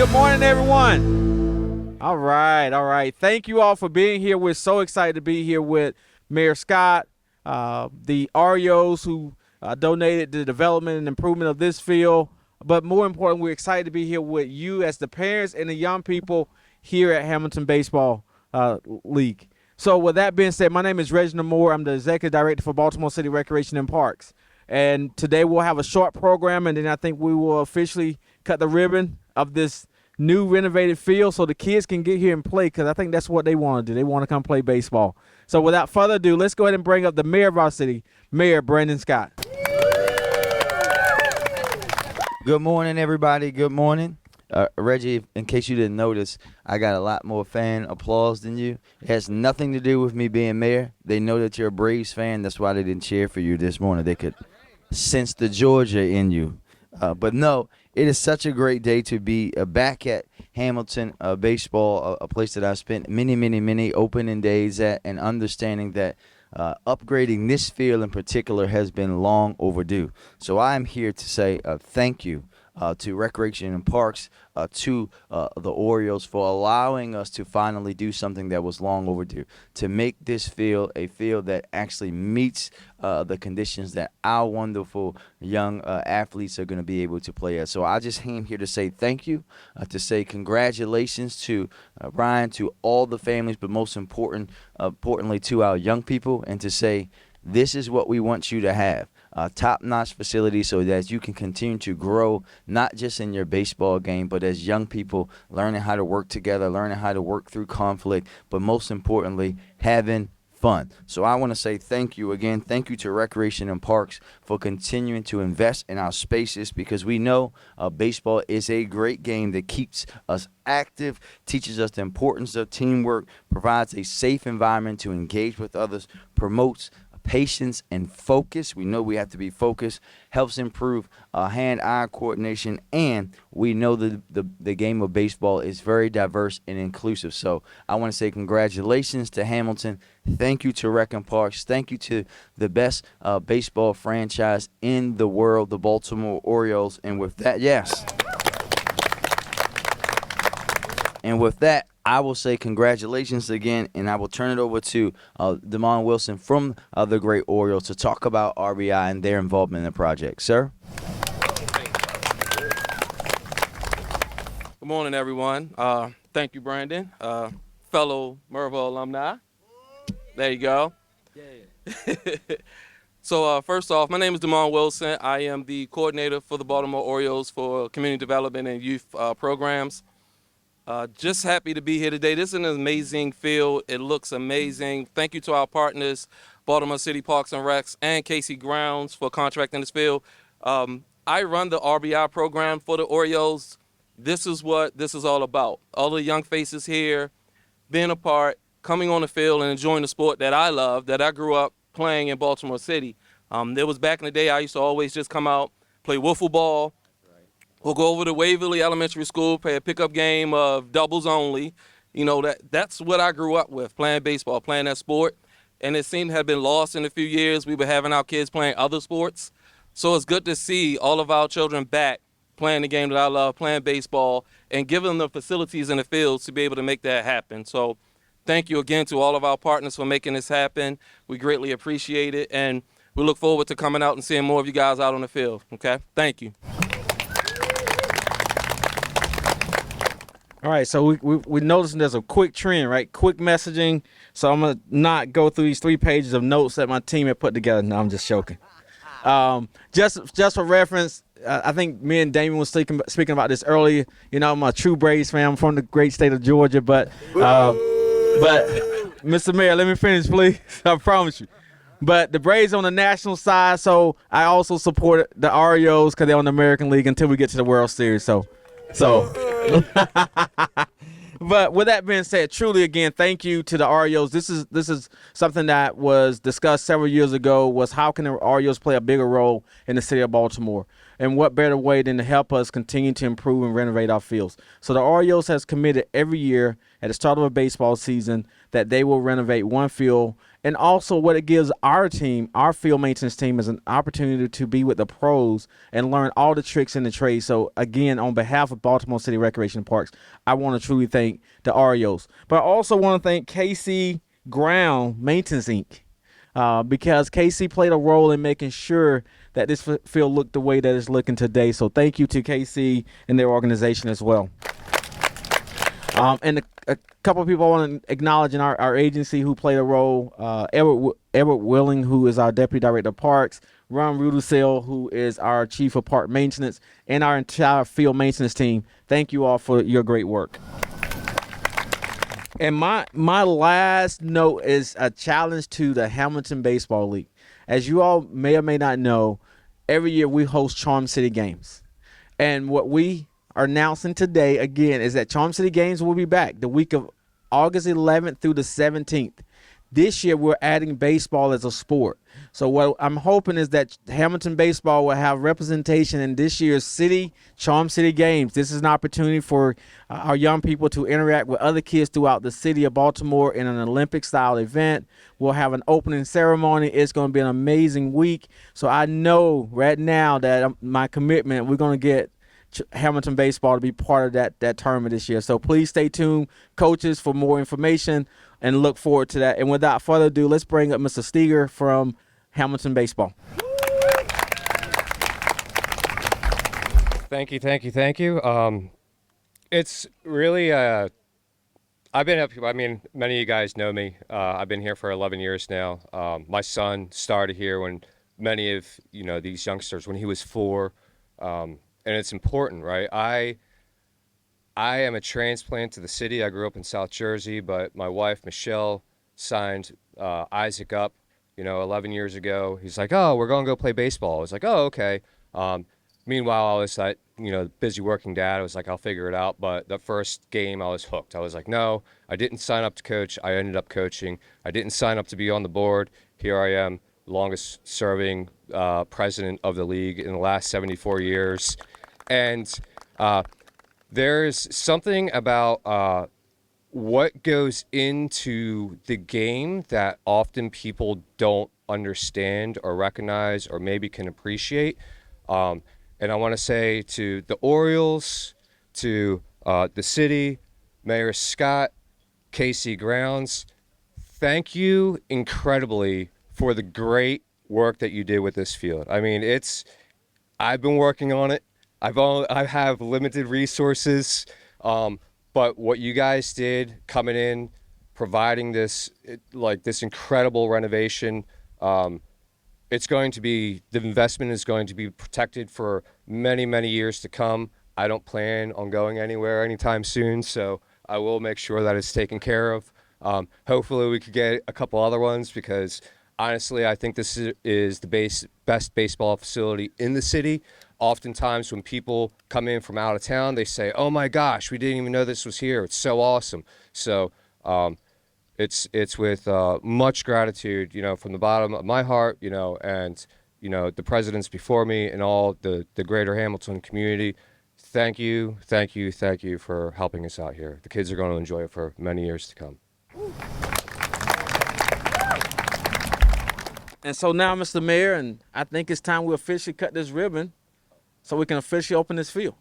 Good morning, everyone. All right. Thank you all for being here. We're so excited to be here with Mayor Scott, the REOs who donated to the development and improvement of this field. But more important, we're excited to be here with you as the parents and the young people here at Hamilton Baseball League. So with that being said, my name is Reginald Moore. I'm the Executive Director for Baltimore City Recreation and Parks. And today we'll have a short program, and then I think we will officially cut the ribbon of this new renovated field so the kids can get here and play, because I think that's what they want to do. They want to come play baseball. So without further ado, let's go ahead and bring up the mayor of our city, Mayor Brandon Scott. Good morning, everybody. Good morning. Reggie, in case you didn't notice, I got a lot more fan applause than you. It has nothing to do with me being mayor. They know that you're a Braves fan. That's why they didn't cheer for you this morning. They could sense the Georgia in you. But no, it is such a great day to be back at Hamilton Baseball, a place that I've spent many opening days at, and understanding that upgrading this field in particular has been long overdue. So I'm here to say thank you to Recreation and Parks, to the Orioles for allowing us to finally do something that was long overdue, to make this field a field that actually meets the conditions that our wonderful young athletes are going to be able to play at. So I just came here to say thank you, to say congratulations to Ryan, to all the families, but most importantly to our young people, and to say this is what we want you to have. Top-notch facility so that you can continue to grow, not just in your baseball game, but as young people learning how to work together, learning how to work through conflict, but most importantly, having fun. So I want to say thank you again. Thank you to Recreation and Parks for continuing to invest in our spaces, because we know baseball is a great game that keeps us active, teaches us the importance of teamwork, provides a safe environment to engage with others, promotes patience and focus. We know we have to be focused, helps improve hand-eye coordination, and we know the game of baseball is very diverse and inclusive. So I want to say congratulations to Hamilton. Thank you to Rec and Parks. Thank you to the best baseball franchise in the world, the Baltimore Orioles. And with that, yes. And with that, I will say congratulations again, and I will turn it over to Damon Wilson from the Great Orioles to talk about RBI and their involvement in the project. Sir? Good morning, everyone. Thank you, Brandon. Fellow Mervo alumni. There you go. Yeah. So first off, my name is Damon Wilson. I am the coordinator for the Baltimore Orioles for community development and youth programs. Just happy to be here today. This is an amazing field. It looks amazing. Thank you to our partners, Baltimore City Parks and Recs and Casey Grounds, for contracting this field. I run the RBI program for the Orioles. This is what this is all about. All the young faces here, being a part, coming on the field and enjoying the sport that I love, that I grew up playing in Baltimore City. There was back in the day I used to always just come out, play wiffle ball. We'll go over to Waverly Elementary School, play a pickup game of doubles only. You know, that's what I grew up with, playing baseball, playing that sport. And it seemed to have been lost in a few years. We were having our kids playing other sports. So it's good to see all of our children back playing the game that I love, playing baseball, and giving them the facilities in the fields to be able to make that happen. So thank you again to all of our partners for making this happen. We greatly appreciate it, and we look forward to coming out and seeing more of you guys out on the field, okay? Thank you. All right, so we noticing there's a quick trend, right? Quick messaging. So I'm going to not go through these 3 pages of notes that my team had put together. No, I'm just joking. Just for reference, I think me and Damien was speaking about this earlier. You know, I'm a true Braves fan. I'm from the great state of Georgia. But Mr. Mayor, let me finish, please. I promise you. But the Braves on the national side, so I also support the REOs because they're on the American League until we get to the World Series. So. But with that being said, truly again, thank you to the REOs. This is something that was discussed several years ago, was how can the REOs play a bigger role in the city of Baltimore? And what better way than to help us continue to improve and renovate our fields? So the REOs has committed every year at the start of a baseball season that they will renovate one field. And also what it gives our team, our field maintenance team, is an opportunity to be with the pros and learn all the tricks in the trade. So, again, on behalf of Baltimore City Recreation Parks, I want to truly thank the Arios. But I also want to thank KC Ground Maintenance, Inc., because KC played a role in making sure that this field looked the way that it's looking today. So thank you to KC and their organization as well. And a couple of people I want to acknowledge in our agency who played a role. Edward Willing, who is our Deputy Director of Parks, Ron Rudisell, who is our Chief of Park Maintenance, and our entire field maintenance team. Thank you all for your great work. And my last note is a challenge to the Hamilton Baseball League. As you all may or may not know, every year we host Charm City Games. And what we are announcing today, again, is that Charm City Games will be back the week of August 11th through the 17th. This year, we're adding baseball as a sport. So what I'm hoping is that Hamilton Baseball will have representation in this year's Charm City Games. This is an opportunity for our young people to interact with other kids throughout the city of Baltimore in an Olympic-style event. We'll have an opening ceremony. It's going to be an amazing week. So I know right now that my commitment, we're going to get Hamilton Baseball to be part of that tournament this year. So please stay tuned, coaches, for more information, and look forward to that. And without further ado, let's bring up Mr. Steger from Hamilton Baseball. Thank you. It's really, I've been up here, many of you guys know me. I've been here for 11 years now. My son started here when many of, these youngsters, when he was 4. And it's important, right? I am a transplant to the city. I grew up in South Jersey, but my wife, Michelle, signed Isaac up, 11 years ago. He's like, oh, we're going to go play baseball. I was like, oh, okay. Meanwhile, I was that, busy working dad. I was like, I'll figure it out. But the first game, I was hooked. I was like, no, I didn't sign up to coach. I ended up coaching. I didn't sign up to be on the board. Here I am, longest serving president of the league in the last 74 years. And there's something about what goes into the game that often people don't understand or recognize or maybe can appreciate. And I want to say to the Orioles, to the city, Mayor Scott, KC Grounds, thank you incredibly for the great work that you did with this field. I've been working on it. I have limited resources, but what you guys did coming in, providing this incredible renovation, the investment is going to be protected for many, many years to come. I don't plan on going anywhere anytime soon, so I will make sure that it's taken care of. Hopefully we could get a couple other ones because honestly, I think this is the best baseball facility in the city. Oftentimes when people come in from out of town, they say, oh my gosh, we didn't even know this was here. It's so awesome. So it's with much gratitude, from the bottom of my heart, and, the presidents before me and all the greater Hamilton community. Thank you for helping us out here. The kids are going to enjoy it for many years to come. And so now, Mr. Mayor, and I think it's time we officially cut this ribbon so we can officially open this field.